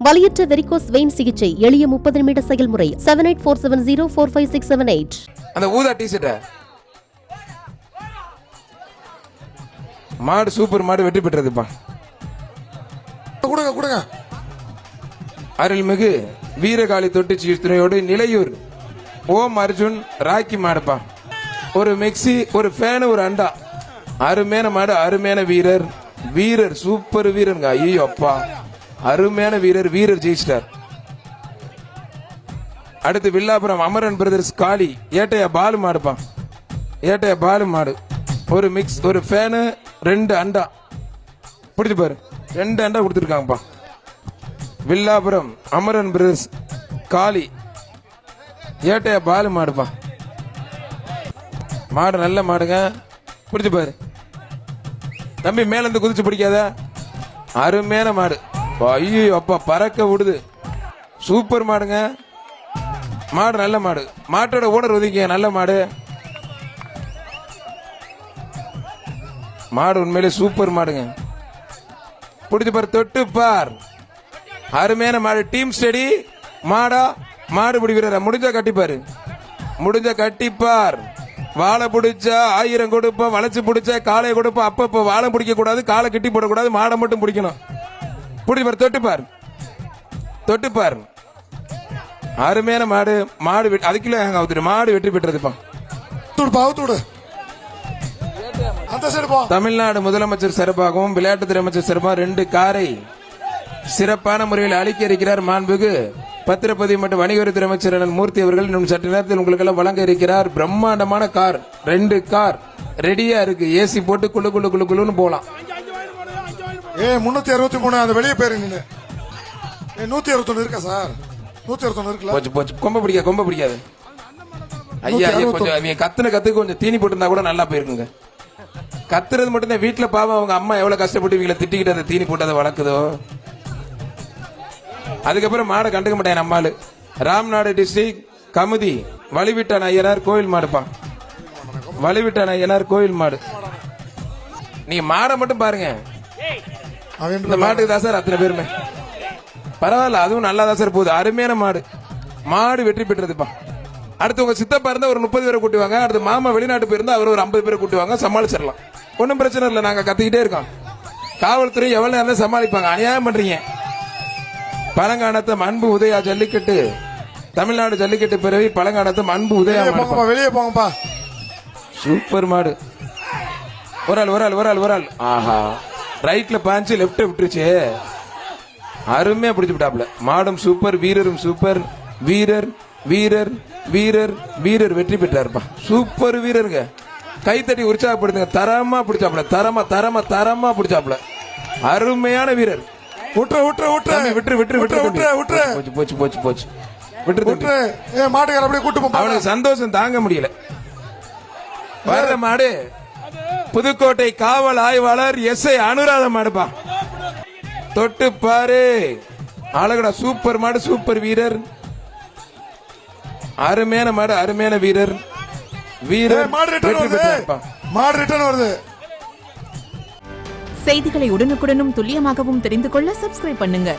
வலியற்ற varicose vein சிகிச்சை எளிய 30 நிமிட செயல்முறை 7847045678. அந்த ஊதா டி-ஷர்ட் மாடு சூப்பர் மாடு வெற்றி பெற்றதுப்பா. கொடுங்க. அருள்மிகு வீரகாளி தொட்டி துணையோடு நிலையூர் ஓம் அர்ஜுன் ராக்கி மாடுப்பா. ஒரு மிக்சி, ஒரு ஃபேன், ஒரு அண்டா. அருமையான மாடு, அருமையான வீரர் சூப்பர் வீரருங்க. ஐயோ அப்பா, அருமையான வீரர் ஜெயிச்சிட்டார். அடுத்து வில்லாபுரம் அமரன் பிரதர்ஸ் காளி ஏட்டையா பாலு மாடுப்பா. ஏட்டையா பாலு மாடு. ஒரு மிக்ஸ், ஒரு ஃபேனு, 2 அண்டா. பிடிச்சு பாரு, 2 அண்டா கொடுத்துருக்காங்கப்பா. வில்லாபுரம் அமரன் பிரதர்ஸ் காளி ஏட்டையா பாலு மாடுப்பா. மாடு நல்ல மாடுங்க. பிடிச்சு பாரு தம்பி, மேல இருந்து குதிச்சு பிடிக்காத. அருமையான மாடு. ஐயோ அப்பா, பறக்க விடுது. சூப்பர் மாடுங்க. மாடு நல்ல மாடு. மாட்டோட ஓனர் ஒதுங்க. நல்ல மாடு. மாடு உண்மையிலே சூப்பர் மாடுங்க. பிடிச்சு பாரு, தொட்டு பார். அருமையான மாடு. Team study. மாடா மாடு பிடி வீரரா. முடிஞ்சா கட்டிப்பாரு, முடிஞ்சா கட்டிப்பார். வாழை பிடிச்சா 1000 கொடுப்பா, வளைச்சு பிடிச்சா காலையை கொடுப்பா. அப்ப வாழை பிடிக்க கூடாது, காலை கட்டி போடக்கூடாது, மாடை மட்டும் பிடிக்கணும். பிடிப்பார், தொட்டுப்பார். அருமையான மாடு. அதுக்குள்ள மாடு வெற்றி பெற்றதுப்பா. தமிழ்நாடு முதலமைச்சர் சிறப்பாகவும் விளையாட்டுத்துறை அமைச்சர் சிறப்பாக 2 காரை சிறப்பான முறையில் அளிக்க இருக்கிறார் மாண்புகு பத்திரப்பதிவு மற்றும் வணிகவரித்துறை அமைச்சர் மூர்த்தி அவர்கள். இன்னும் சற்று நேரத்தில் உங்களுக்கு எல்லாம் வழங்க இருக்கிறார். பிரம்மாண்டமான கார், 2 கார் ரெடியா இருக்கு. ஏசி போட்டு குளுன்னு போலாம். 363 அந்த வெளியே பேரு நீங்க 161 இருக்கா சார்? 161 இருக்குல்ல? போச்சு. கொம்ப பிடிக்காது. ஐயா கொஞ்சம் கத்துக்கு கொஞ்சம் தீனி போட்டுருந்தா கூட நல்லா போயிருக்குங்க. கத்துறது மட்டும் தான். வீட்டுல பாவம் அவங்க அம்மா எவ்வளவு கஷ்டப்பட்டு இவங்களை திட்டிக்கிட்டு அந்த தீனி போட்டு அதை வளர்க்குதோ. அதுக்கப்புறம் மாடை கண்டுக்க மாட்டேன் நம்மாலு. ராம்நாடு டிஸ்ட்ரிக்ட் கமுதி வழிவிட்டான் ஐயனார் கோயில் மாடுப்பா. வழிவிட்டான் ஐயனார் கோயில் மாடு. நீங்க மாடை மட்டும் பாருங்க. இந்த மாட்டுக்கு தான் சார் அத்தனை பேருமே. பரவாயில்ல, அதுவும் நல்லா தான் சார் போகுது. அருமையான மாடு வெற்றி பெற்றதுப்பா. அடுத்து உங்க சித்தப்பா இருந்தா ஒரு 30 பேரை கூட்டுவாங்க. அடுத்து மாமா வெளிநாட்டு போயிருந்தா அவர் ஒரு 50 பேரை கூட்டுவாங்க. சமாளிச்சிடலாம், ஒன்னும் பிரச்சனை இல்லை. நாங்க கத்திக்கிட்டே இருக்கோம். காவல்துறை எவ்வளவு நேரம் சமாளிப்பாங்க. அநியாயம் பண்றீங்க. பழங்கானத்தம் அன்பு உதயா ஜல்லிக்கட்டு, தமிழ்நாடு ஜல்லிக்கட்டு பிறவி பழங்கானத்தம் அன்பு உதயா. வெளியே போங்கப்பா. சூப்பர் மாடு. ஒரு ஆள். ஆஹா, ரைட்ல பாஞ்சு லெப்ட் விட்டுருச்சு. அருமையா பிடிச்சு விட்டாப்ல. மாடும் சூப்பர், வீரரும் சூப்பர். வீரர் வெற்றி பெற்றாருப்பா. சூப்பர் வீரருங்க. கைத்தட்டி உற்சாகப்படுத்துங்க. தரமா பிடிச்சாப்ல. தரமா பிடிச்சாப்ல. அருமையான வீரர். விட்டு மாட்டுக்கார அப்படியே கூட்டு போ. அவனுக்கு சந்தோஷம் தாங்க முடியல. வர்ற மாடு புதுக்கோட்டை காவல் ஆய்வாளர் SI அனுராத மாடுப்பா. தொட்டு பாரு, அழகடா. சூப்பர் மாடு, சூப்பர் வீரர். அருமையான மாடு, அருமையான வீரர். மாடு ரிட்டர்ன் வருது. செய்திகளை உடனுக்குடனும் துல்லியமாகவும் தெரிந்து கொள்ள சப்ஸ்கிரைப் பண்ணுங்க.